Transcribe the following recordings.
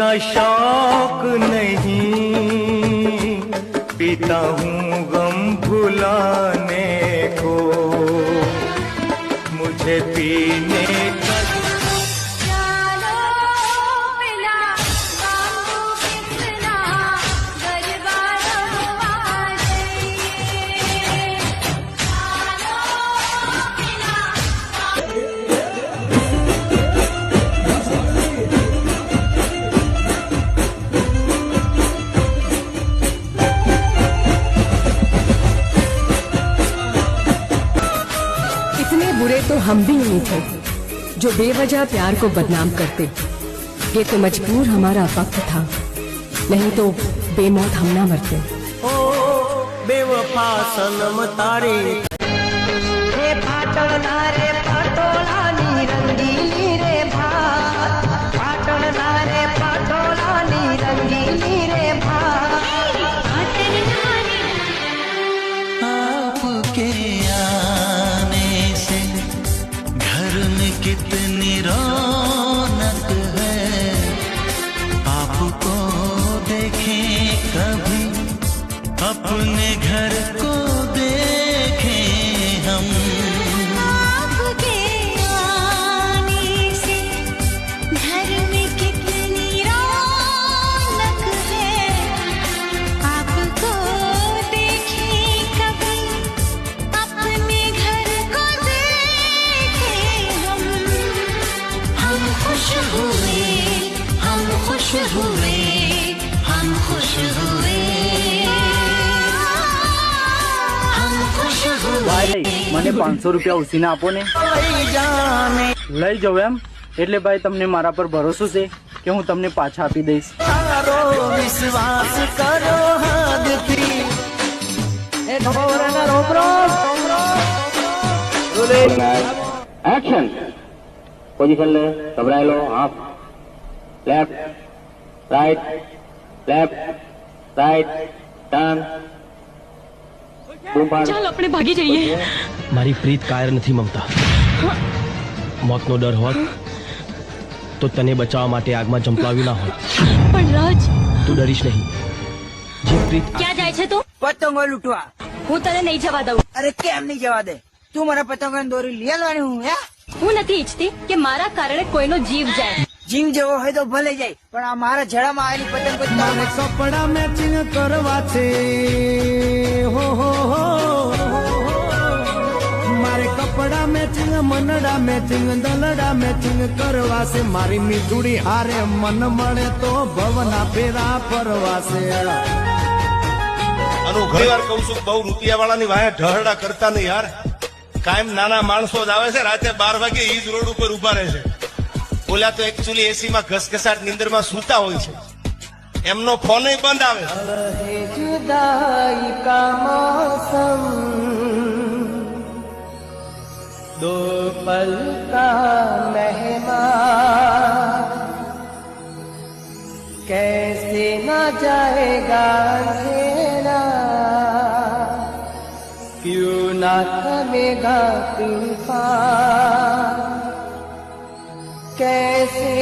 इतना शौक नहीं, पीता हूँ गम भुलाने को, मुझे पीने का बुरे तो हम भी नहीं थे जो बेवजह प्यार को बदनाम करते। ये तो मजबूर हमारा वक्त था, नहीं तो बेमौत हम ना मरते। ओ बेवफा सनम तारी रे फाटणा रे फाटोला नी रंगीली रे भात, फाटणा रे फाटोला नी रंगीली रे भात। आपके आने से घर में कितनी रौनक है, आपको देखें कभी अपने घर को देखें हम। आपके आने से घर में कितनी रौनक है, आपको देखें कभी अपने घर को देखें हम। हम खुश हुए, हम खुश हुए, हम खुश हुए, हम खुश हुए। ભાઈ મને 500 રૂપિયા ઉસીને આપો ને. લઈ જાવ એમ? એટલે ભાઈ તમને મારા પર ભરોસો છે કે હું તમને પાછા આપી દઈશ. विश्वास करो हद थी। एक्शन पोजीशन ले, घबराएलो, हाफ लेफ्ट राइट टर्न। ચાલ આપણે ભાગી જઈએ. મારી પ્રીત કાયર નથી મમતા. મોતનો ડર હોત તો તને બચાવવા માટે આગમાં ઝંપલાવી ના હોત. પણ રાજ, તું ડરીશ નહીં. જે પ્રીત ક્યાં જાય છે તું? પતંગો લૂંટવા. હું તને નહીં જવા દઉં. અરે કેમ નહીં જવા દે? તું મારા પતંગોની દોરી લઈ આવવાની હું હે? હું નથી ઈચ્છતી કે મારા કારણે કોઈનો જીવ જાય. જીવ જેવો હોય તો ભલે જાય, પણ આ મારા જડામાં આવેલી પતંગ કોઈ મારે કપડા મેચિંગ કરવા છે, હો મારે કપડા મેચિંગ, મનડા મેચિંગ, દલડા મેચિંગ કરવા છે. મારી મીઠુડી હારે મન મળે તો ભવના ફેરા ફરવા છે. આનું ઘણી વાર કહું છું, બહુ રૂપિયા વાળાની વાહે ઢહરડા કરતા નહીં યાર. કાયમ નાના માણસો જ આવે છે, રાતે 12 વાગે ઈ જ રોડ ઉપર ઉભા રહે છે. ઓલા તો એકચ્યુઅલી એસી માં ઘસઘસાટ નીંદર માં સૂતા હોય છે, એમનો ફોન બંધ આવે. जुदाई का मौसम, दो पल का मेहमान, कैसे न जाएगा अंधेरा, क्यों ना थमेगा तूफान, कैसे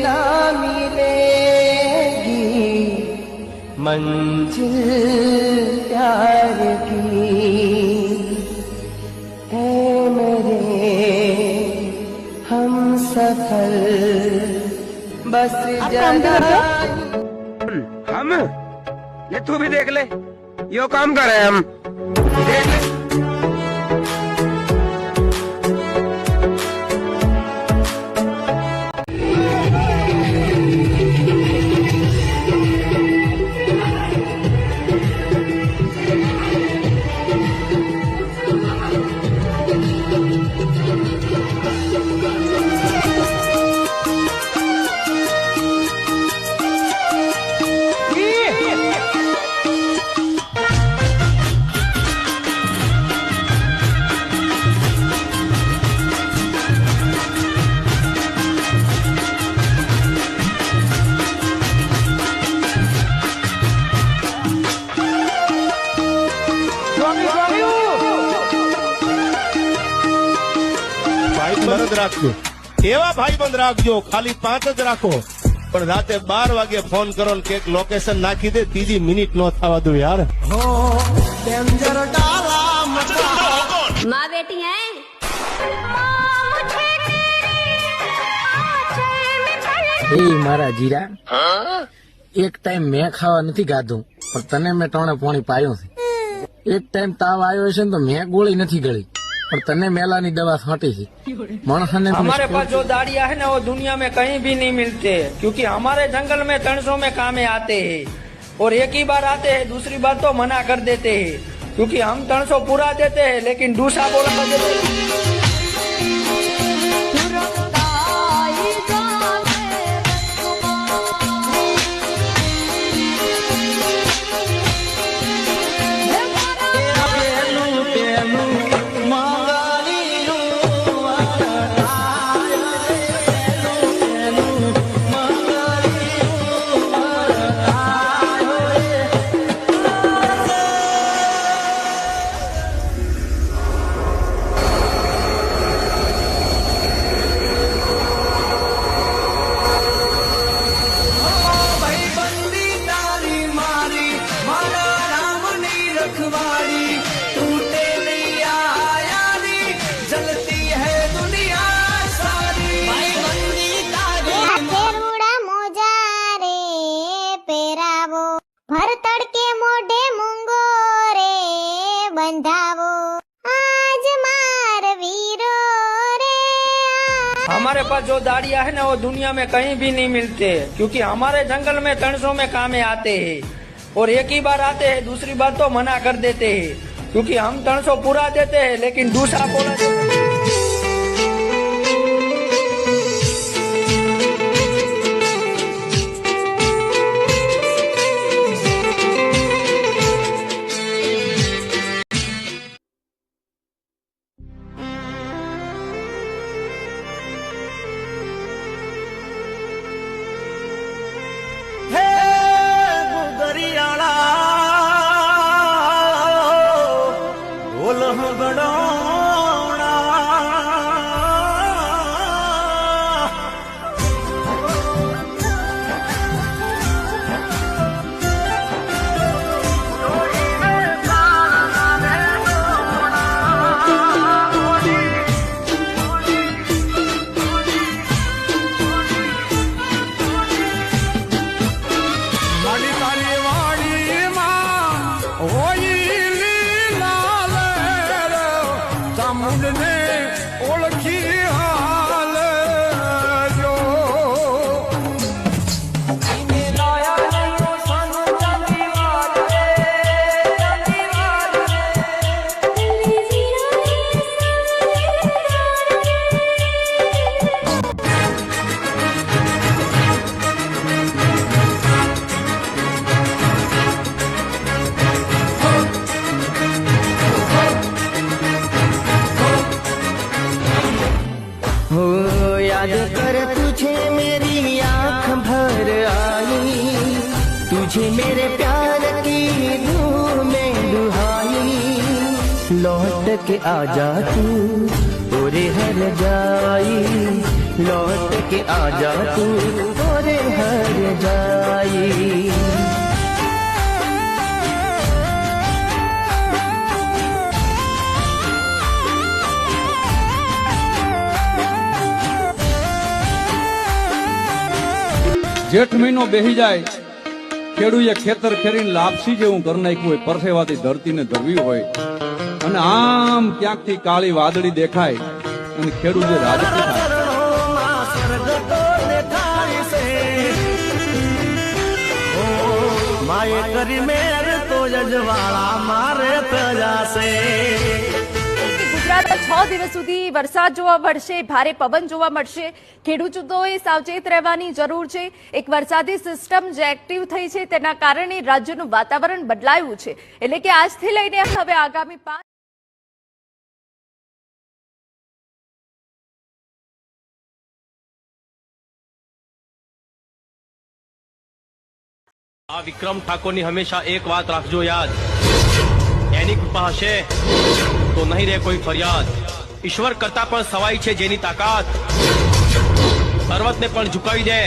ना मिलेगी मंजिल प्यार की, है मेरे हम सफल बस जरा। हम ये तू भी देख ले, यो काम कर रहे हैं हम, देख ले। ભાઈબંધ રાખજો, એવા ભાઈબંધ રાખજો, ખાલી 5 જ રાખો. પણ રાતે 12 વાગે ફોન કરો ને કે લોકેશન નાખી દે, ત્રીજી મિનિટ નો થવા દઉં યાર. હો ડેન્જર ડાલા મચા माँ बेटी है એ મારા જીરા, એક ટાઈમ મેં ખાવા નથી ગાધું પણ તને મેં ટોણે પોણી પાયું છે. એક ટાઈમ તાવ આવ્યો છે ને તો મેં ગોળી નથી ગળી પણ તને મેલાની દવા છાંટી છે. માણસને हमारे पास जो दाड़िया है ना वो दुनिया में कहीं भी नहीं मिलते, क्योंकि हमारे जंगल में 300 में कामे आते हैं और एक ही बार आते हैं, दूसरी बार तो मना कर देते हैं, क्योंकि हम 300 पूरा देते हैं लेकिन दूसरा बोला देते हैं. ભર તડકે મોઢે મૂંગો રે બંધાવો આજ માર વીરો રે. हमारे पास जो दाड़िया है ना वो दुनिया में कहीं भी नहीं मिलते, क्योंकि हमारे जंगल में 300 में कामे आते हैं और एक ही बार आते हैं, दूसरी बार तो मना कर देते हैं, क्योंकि हम 300 पूरा देते हैं लेकिन दूसरा बोला देते हैं. હે ગુદરિયાળા ઢોલ હગડોણા મારી તારી વાડીમાં હોઈ લાલ ચામુંડને ઓળખી હાલ જો. हो याद कर तुझे मेरी आँख भर आई, तुझे मेरे प्यार की धूम में दुहाई. लौट के आजा तू ओरे हर जाई, लौट के आजा तू ओरे हर जाई. જેઠ મહિનો બેહી જાય, ખેડૂએ ખેતર ખેરીને લાપસી જેવું કરી નાખ્યું હોય, પરસેવાથી ધરતીને ધરવી હોય અને આમ ક્યાંકથી કાળી વાદળી દેખાય અને ખેડૂત જે રાજી થાય. માએ કરી મેર તો જજવાળા મારે તજાશે. ગુજરાતમાં 6 દિવસ સુધી વરસાદ જોવા મળશે, ભારે પવન જોવા મળશે. ખેડૂતોએ સાવચેત રહેવાની જરૂર છે. એક વરસાદી સિસ્ટમ જે એક્ટિવ થઈ છે તેના કારણે રાજ્યનું વાતાવરણ બદલાયું છે, એટલે કે આજથી લઈને હવે આગામી 5 આ વિક્રમ ઠાકોરની હંમેશા એક વાત રાખજો યાદ, એની કૃપા હશે તો નહીં રહે કોઈ ફરિયાદ. ઈશ્વર કરતા પણ સવાઈ છે જેની તાકાત, પર્વતને પણ ઝુકાવી દે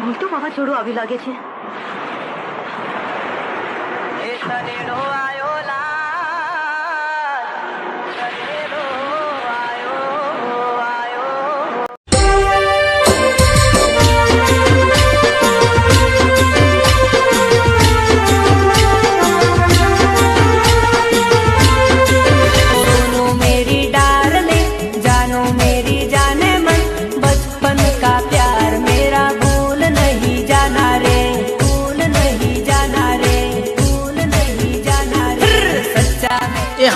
મોટું વાવાઝોડું આવી લાગે છે.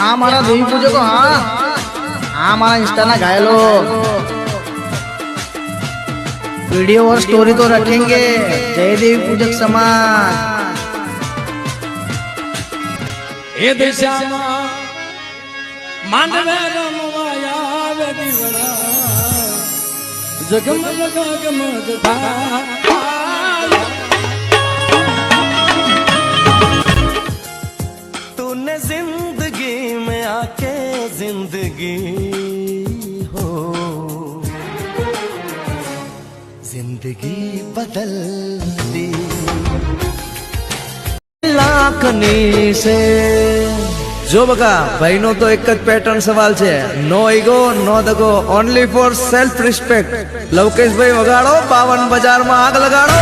हाँ हमारा देवी पूजको हाँ हमारा इंस्टा ना घायलो वीडियो और स्टोरी तो रखेंगे। जय देवी पूजक समाज। એ દિશામાં માંડવે રમવાયા આવે દીવડા જગમગ જગમગ થાય. तूने जिंदगी में आके जिंदगी हो जिंदगी बदल दी લાખની છે જો બકા ભાઈનો તો એક જ પેટર્ન સવાલ છે, નો ઈગો નો દગો, ઓનલી ફોર સેલ્ફ રિસ્પેક્ટ. લવકેશભાઈ વગાડો, 52 બજારમાં આગ લગાડો.